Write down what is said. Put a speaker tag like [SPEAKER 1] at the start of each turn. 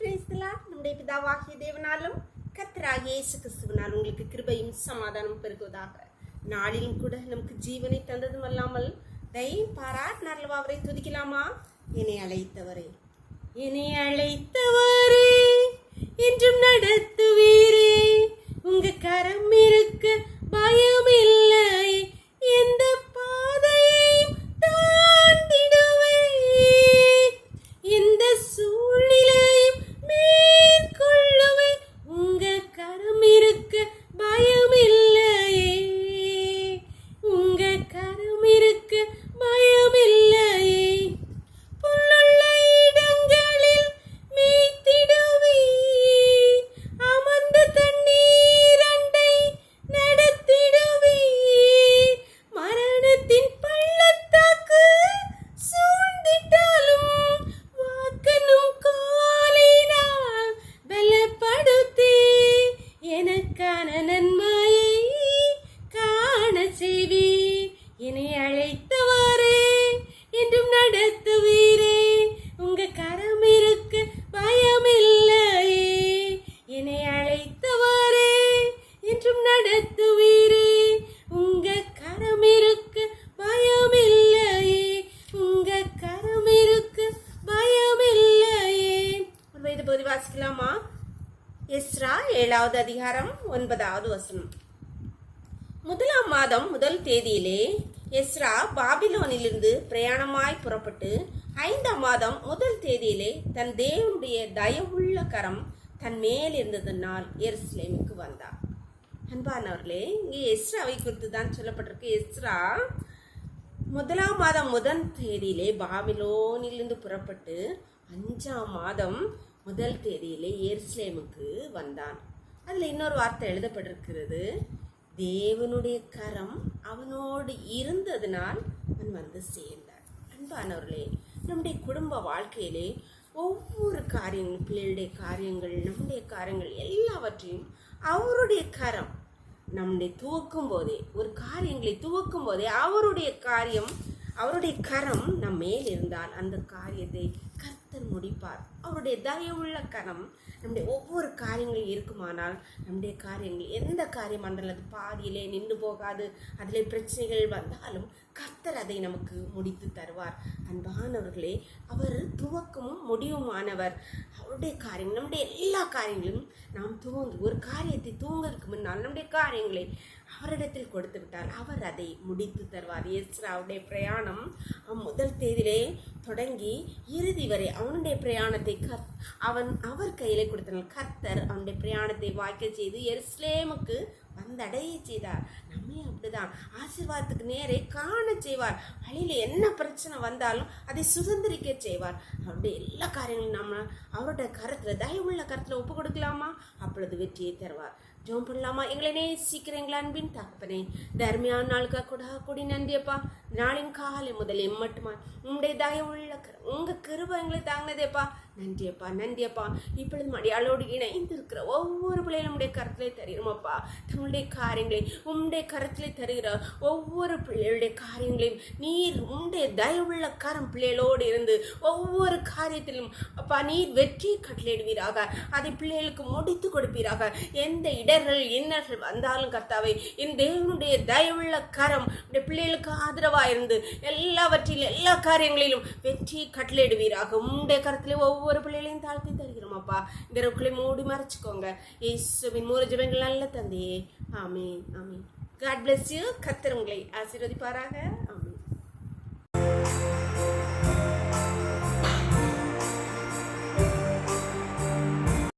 [SPEAKER 1] நம்முடைய பிதாவாகிய தேவனாலும் கர்த்தராகிய இயேசு கிறிஸ்துவினால் உங்களுக்கு கிருபையும் சமாதானம் பெருகுவதாக. நாளிலும் கூட நமக்கு ஜீவனை தந்ததும் அல்லாமல் தயையும் பாராட்டினார்கள் அவரை துதிக்கலாமா? என்னை அழைத்தவரே என்றும் நடத்துவீரே, உங்க கரம் இருக்க பயம் இல்லை, எந்த பாதையையும் தாண்டிடுவே, எந்த சூழ்நிலையும் மேற்கொள்ளுவே, உங்க கரம் இருக்க பயம் இல்லையே, உங்க கரம் இருக்க பயம் இல்லையே, புல்லுள்ள இடங்களில் மேய்த்திடுவே, அமர்ந்த தண்ணீர் அண்டை நடத்திடுவே, மரணத்தின் பள்ளத்தாக்கு சூழ்ந்திட்டாலும் வாக்கனும் கோலினால் பலப்படுத்தி எனக்கான நன்மையை காண செய்வி, என்னை அழைத்தவரே என்றும் நடத்துவீரே, உங்க கரம் இருக்க பயம் இல்லையே, என்னை அழைத்தவரே என்றும் நடத்துவீரே, உங்க கரம் இருக்க பயம் இல்லையே, உங்க கரம் இருக்க பயம் இல்லையே. ஒரு வேத பகுதி வாசிக்கலாமா? எஸ்ரா 7வது அதிகாரம் 9வது வசனம். 1ஆம் மாதம் 1 தேதியிலே எஸ்ரா பாபிலோனிலிருந்து பிரயாணமாய் புறப்பட்டு 5ஆம் மாதம் 1 தேதியிலே தன் தேவனுடைய தயவுள்ள கரம் தன் மேல் இருந்ததனால் எருசலேமுக்கு வந்தார். அன்பானவர்களே, இங்கே எஸ்ராவை குறித்து தான் சொல்லப்பட்டிருக்கு. எஸ்ரா 1ஆம் மாதம் 1 தேதியிலே பாபிலோனிலிருந்து புறப்பட்டு 5ஆம் மாதம் 1 தேதியிலே எருசலேமுக்கு வந்தான். அதில் இன்னொரு வார்த்தை எழுதப்பட்டிருக்கிறது, தேவனுடைய கரம் அவனோடு இருந்ததினால் அவன் வந்து சேர்ந்தார். அன்பானவர்களே, நம்முடைய குடும்ப வாழ்க்கையிலே ஒவ்வொரு காரியங்கள், பிள்ளைகளுடைய காரியங்கள், நம்முடைய காரியங்கள் எல்லாவற்றையும் அவருடைய கரம் நம்முடைய துவக்கும் போதே, ஒரு காரியங்களை துவக்கும் போதே அவருடைய கரம் நம் மேல் இருந்தால் அந்த காரியத்தை கர்த்தர் முடிப்பார். அவருடைய தயவுள்ள கரம் நம்முடைய ஒவ்வொரு காரியங்களும் இருக்குமானால் நம்முடைய காரியங்கள் எந்த காரியம் என்றால் அது பாதியிலே நின்று போகாது. அதில் பிரச்சனைகள் வந்தாலும் கர்த்தர் அதை நமக்கு முடித்து தருவார். அன்பானவர்களே, அவர் துவக்கமும் முடிவுமானவர். அவருடைய காரியம், நம்முடைய எல்லா காரியங்களும் நாம் ஒரு காரியத்தை துவங்குவதற்கு முன்னால் நம்முடைய காரியங்களை அவரிடத்தில் கொடுத்து விட்டால் அவர் அதை முடித்து தருவார். எஸ்ராவுடைய பிரயாணம் 1 தேதியிலே தொடங்கி இறுதி வரை அவனுடைய பிரயாணத்தை அவர் கையிலே கொடுத்தனர். கர்த்தர் அவனுடைய பிரயாணத்தை வாய்க்க செய்து எருசலேமுக்கு வந்தடைய செய்தார். நம்மை அப்படிதான் ஆசீர்வாதத்துக்கு நேரே காண செய்வார். வழியில என்ன பிரச்சனை வந்தாலும் அதை சுதந்திரிக்க செய்வார். அவருடைய எல்லா காரியங்களும் நம்ம அவருடைய கருத்துல, தயவுள்ள கருத்துல ஒப்பு கொடுக்கலாமா? அப்பொழுது வெற்றியை தருவார். ஜெபம் பண்ணலாமா? எங்களை நேசிக்கிறீங்களா அன்பின் தகப்பனே, தர்மியான நாளுக்காக கூடி நன்றியப்பா. நாளின் காலை முதல் எம்மட்டுமா உங்களுடைய தயவுள்ள உங்க கிருபை எங்களை தாங்கினதேப்பா. நன்றியப்பா. இப்பொழுது மடியாளோடு இணைந்து இருக்கிற ஒவ்வொரு பிள்ளைகளும் உடைய கருத்திலே தருகிறோமப்பா. தங்களுடைய காரியங்களை உம்முடைய கருத்திலே தருகிற ஒவ்வொரு பிள்ளைகளுடைய காரியங்களையும் நீர் உம்முடைய தயவுள்ள கரம் பிள்ளைகளோடு இருந்து ஒவ்வொரு காரியத்திலும் அப்பா நீர் வெற்றி கட்டளையிடுவீராக. அதை பிள்ளைகளுக்கு முடித்து கொடுப்பீராக. எந்த இடர்கள் இன்னர்கள் வந்தாலும் கர்த்தாவை என் தேவனுடைய தயவுள்ள கரம் உடைய பிள்ளைகளுக்கு ஆதரவாக இருந்து எல்லாவற்றிலும் எல்லா காரியங்களிலும் வெற்றி கட்டளையிடுவீராக. உம்முடைய கருத்திலே ஒவ்வொரு பிள்ளைகளையும் தாழ்த்தி தருகிறோம் அப்பா. இந்த ரவுக்களை மூடி மறைச்சுக்கோங்க. இயேசுவின் மூல ஜெபங்கள் நல்ல தந்தையே, ஆமென். God bless you. கர்த்தர் உங்களை ஆசீர்வதிப்பாராக.